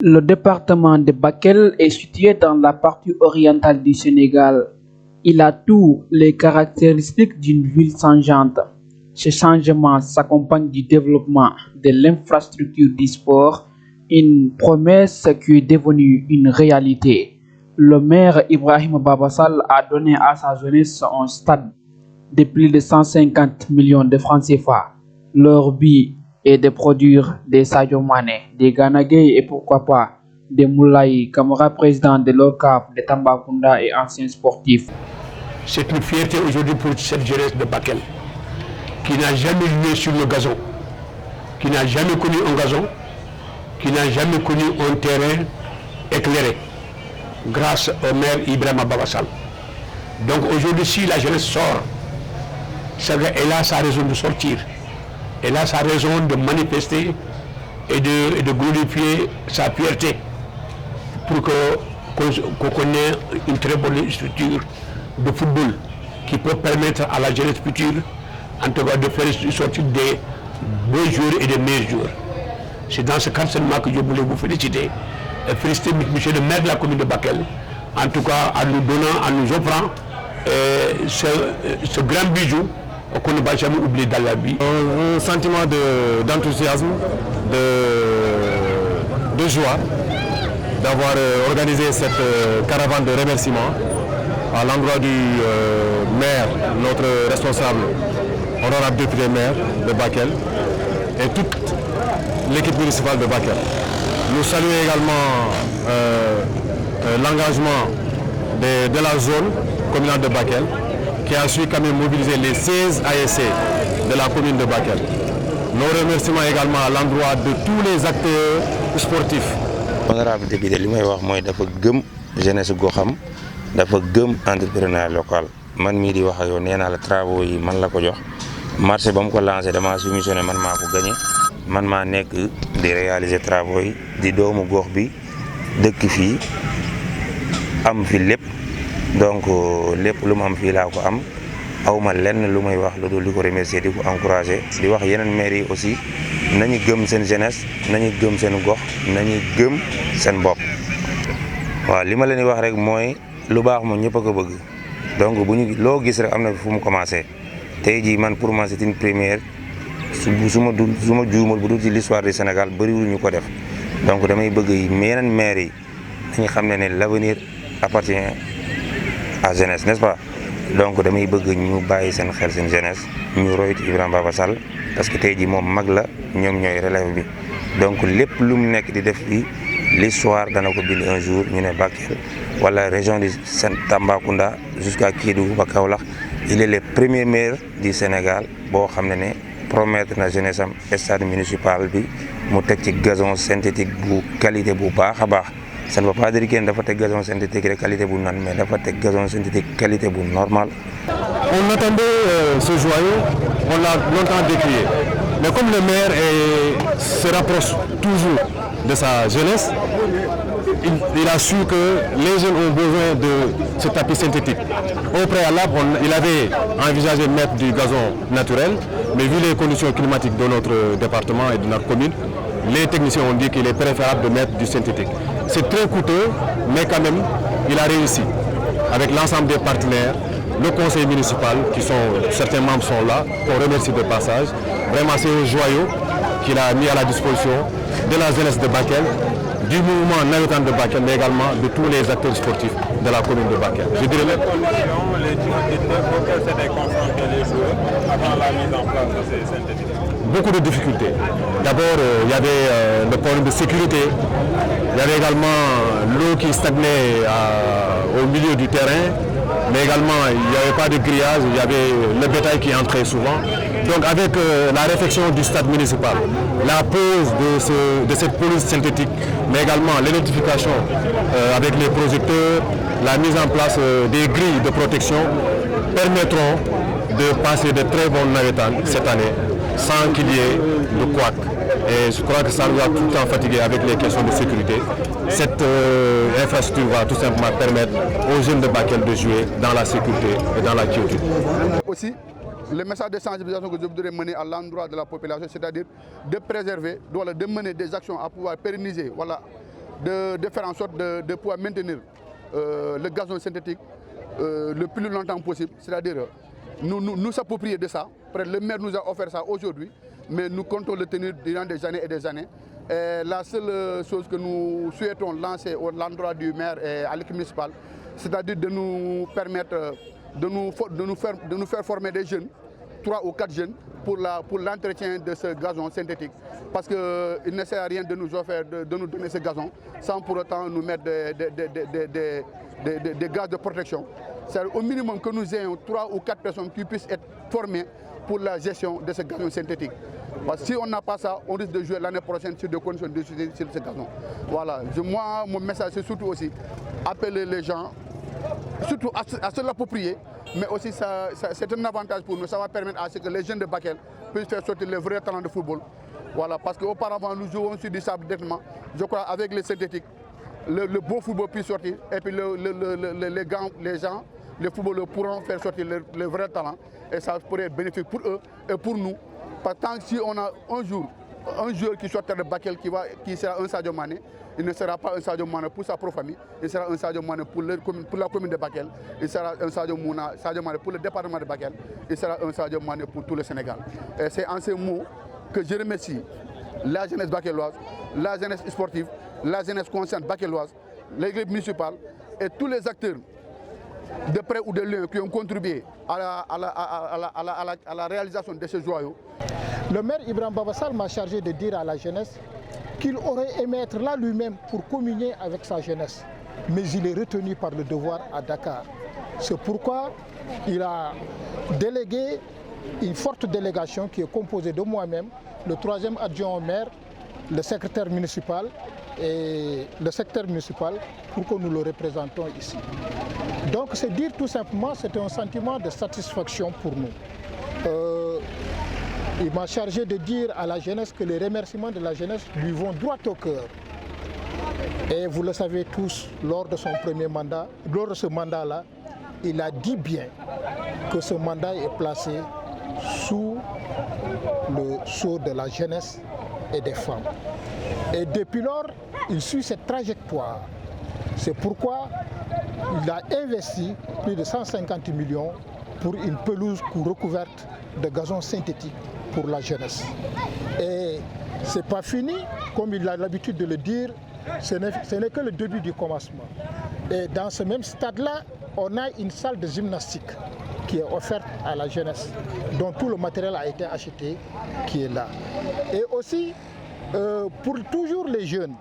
Le département de Bakel est situé dans la partie orientale du Sénégal. Il a tous les caractéristiques d'une ville changeante. Ce changement s'accompagne du développement de l'infrastructure du sport, une promesse qui est devenue une réalité. Le maire Ibrahim Babassal a donné à sa jeunesse un stade de plus de 150 millions de francs CFA. Leur but est de produire des Sadio Mané, des Gana Gueye et pourquoi pas des Moulay Kamara, président de l'OCAP de Tambacounda et ancien sportif. C'est une fierté aujourd'hui pour cette jeunesse de Bakel qui n'a jamais joué sur le gazon, qui n'a jamais connu un gazon, qui n'a jamais connu un terrain éclairé, grâce au maire Ibrahim Babassal. Donc aujourd'hui, si la jeunesse sort, elle a sa raison de sortir, elle a sa raison de manifester et de glorifier sa fierté pour qu'on ait une très bonne structure de football qui peut permettre à la jeunesse future, en tout cas, de faire sortir des bons joueurs et des meilleurs joueurs. C'est dans ce cadre seulement que je voulais vous féliciter et féliciter M. le maire de la commune de Bakel, en tout cas en nous donnant, en nous offrant ce grand bijou qu'on ne va jamais oublier dans la vie. Un sentiment d'enthousiasme, de joie d'avoir organisé cette caravane de remerciements à l'endroit du maire, notre responsable, honorable député maire de Bakel et toute l'équipe municipale de Bakel. Nous saluons également l'engagement de la zone communale de Bakel qui a su quand même mobiliser les 16 ASC de la commune de Bakel. Nos remerciements également à l'endroit de tous les acteurs sportifs. Honorable député, li may wax mooy dafa gëm jeunesse goxam, dafa gëm entrepreneur local. Man mii di wax ak yow nee naa la travaux yi man la ko jox marché ba mu ko lancé damaa soumissionné man maa ko gagné man maa nekk di réaliser travaux yi di doomu gox bi dëkk fii am fi lépp donc lépp lu mu am fii laa ko am awma lenn lu may wax lu dul di ko remercier di ko encourager di wax yeneen maire yi aussi nañu gëm seen jeunesse nañu gëm seen gox nañu gëm seen bopp. waaw li ma leen di wax rek mooy lu baax moom ñëpp a ko bëgg donc bu ñu loo gis rek am na fu mu commencé tey jii man pour moi c'est une première su ma juumal bu dul ci l'histoire du Sénégal bëriwul ñu ko def donc damay bëgg yeneen maire yi nañu xam ne l'avenir appartient à jeunesse, n'est-ce pas? Donc damay bëgg ñu bàyyi seen xel seen jeunesse ñu roy ci Ibrahima Babassal parce que tey jii moom mag la ñoom ñooy relève bi donc lépp lu mu nekk di def fii l'histoire dana ko bind un jour ñu ne Bakel wala région du Tambacounda jusqu'à Kédougou ba Kaolack il est le premier maire du Sénégal boo xam ne promettre na jeunesse am stade municipal bi mu teg ci gazon synthétique bu qualité bu baax a baax. Ça ne veut pas dire qu'il y a des gazon synthétique de qualité bonne, mais il y a des gazon synthétique de qualité bonne, normale. On attendait ce joyau, on l'a longtemps décrié. Mais comme le maire se rapproche toujours de sa jeunesse, il a su que les jeunes ont besoin de ce tapis synthétique. Au préalable, il avait envisagé de mettre du gazon naturel, mais vu les conditions climatiques de notre département et de notre commune, les techniciens ont dit qu'il est préférable de mettre du synthétique. C'est très coûteux, mais quand même, il a réussi. Avec l'ensemble des partenaires, le conseil municipal, certains membres sont là, qu'on remercie de passage. Vraiment, c'est un joyau qu'il a mis à la disposition de la jeunesse de Bakel, du mouvement navétane de Bakel, mais également de tous les acteurs sportifs de la commune de Bakel. Je dirais les conditions, les difficultés auxquelles s'étaient confrontés les joueurs avant la mise en place de ces synthétiques. Beaucoup de difficultés. D'abord, il y avait le problème de sécurité. Il y avait également l'eau qui stagnait au milieu du terrain, mais également il n'y avait pas de grillage, il y avait le bétail qui entrait souvent. Donc avec la réfection du stade municipal, la pose de cette pelouse synthétique, mais également l'électrification avec les projecteurs, la mise en place des grilles de protection permettront de passer de très bonnes navétanes cette année sans qu'il y ait de couac. Et je crois que ça nous a tout le temps fatigué avec les questions de sécurité. Cette infrastructure va tout simplement permettre aux jeunes de Bakel de jouer dans la sécurité et dans la quiétude. Aussi, le message de sensibilisation que je voudrais mener à l'endroit de la population, c'est-à-dire de préserver, de mener des actions à pouvoir pérenniser de faire en sorte de pouvoir maintenir le gazon synthétique le plus longtemps possible, c'est-à-dire nous s'approprier de ça. Le maire nous a offert ça aujourd'hui, mais nous comptons le tenir durant des années et des années. Et la seule chose que nous souhaitons lancer à l'endroit du maire et à l'équipe municipale, c'est-à-dire de nous permettre de nous faire former des jeunes, 3 ou 4 jeunes, pour l'entretien de ce gazon synthétique. Parce qu'il ne sert à rien de nous offrir, de nous donner ce gazon sans pour autant nous mettre des gaz de protection. C'est au minimum que nous ayons 3 ou 4 personnes qui puissent être formées pour la gestion de ce gazon synthétique. Parce que si on n'a pas ça, on risque de jouer l'année prochaine sur des conditions de sur ce gazon. Voilà. Moi, mon message, c'est surtout aussi appeler les gens, surtout à se l'approprier, mais aussi c'est un avantage pour nous. Ça va permettre à ce que les jeunes de Bakel puissent faire sortir les vrais talents de football. Voilà, parce qu'auparavant, nous jouons sur du sable directement. Je crois avec les synthétiques, le beau football puisse sortir. Et puis les footballeurs pourront faire sortir les vrais talents. Et ça pourrait être bénéfique pour eux et pour nous. Parce que tant que si on a un joueur qui sortira de Bakel qui sera un Sadio Mané, il ne sera pas un Sadio Mané pour sa propre famille, il sera un Sadio Mané pour la commune de Bakel, il sera un Sadio Mané pour le département de Bakel, il sera un Sadio Mané pour tout le Sénégal. Et c'est en ces mots que je remercie la jeunesse bakeloise, la jeunesse sportive, la jeunesse consciente bakeloise, l'équipe municipale et tous les acteurs de près ou de loin qui ont contribué à la réalisation de ce joyau. Le maire Ibrahim Baba Sall m'a chargé de dire à la jeunesse qu'il aurait aimé être là lui-même pour communier avec sa jeunesse. Mais il est retenu par le devoir à Dakar. C'est pourquoi il a délégué une forte délégation qui est composée de moi-même, le 3e adjoint au maire, le secrétaire municipal pour que nous le représentons ici. Donc c'est dire tout simplement, c'est un sentiment de satisfaction pour nous. Il m'a chargé de dire à la jeunesse que les remerciements de la jeunesse lui vont droit au cœur. Et vous le savez tous, lors de son premier mandat, lors de ce mandat-là, il a dit bien que ce mandat est placé sous le sceau de la jeunesse et des femmes. Et depuis lors, il suit cette trajectoire. C'est pourquoi il a investi plus de 150 millions pour une pelouse recouverte de gazon synthétique pour la jeunesse. Et ce n'est pas fini, comme il a l'habitude de le dire, ce n'est que le début du commencement. Et dans ce même stade-là, on a une salle de gymnastique qui est offerte à la jeunesse, dont tout le matériel a été acheté, qui est là. Et aussi, pour toujours les jeunes,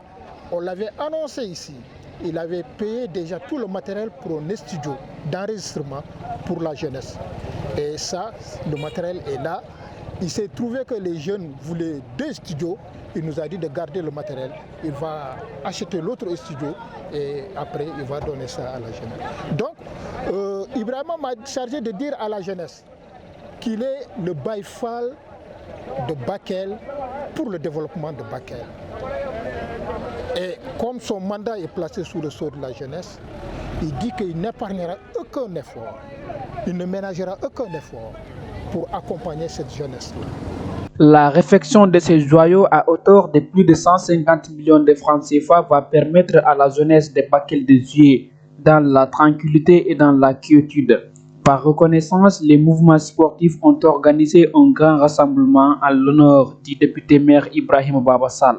on l'avait annoncé ici, il avait payé déjà tout le matériel pour un studio d'enregistrement pour la jeunesse. Et ça, le matériel est là. Il s'est trouvé que les jeunes voulaient 2 studios. Il nous a dit de garder le matériel. Il va acheter l'autre studio et après il va donner ça à la jeunesse. Donc, Ibrahim m'a chargé de dire à la jeunesse qu'il est le Baïfal de Bakel pour le développement de Bakel. Et comme son mandat est placé sous le sceau de la jeunesse, il dit qu'il n'épargnera aucun effort, il ne ménagera aucun effort pour accompagner cette jeunesse-là. La réfection de ces joyaux à hauteur de plus de 150 millions de francs CFA va permettre à la jeunesse de Bakel de jouer dans la tranquillité et dans la quiétude. Par reconnaissance, les mouvements sportifs ont organisé un grand rassemblement à l'honneur du député maire Ibrahim Baba Sall.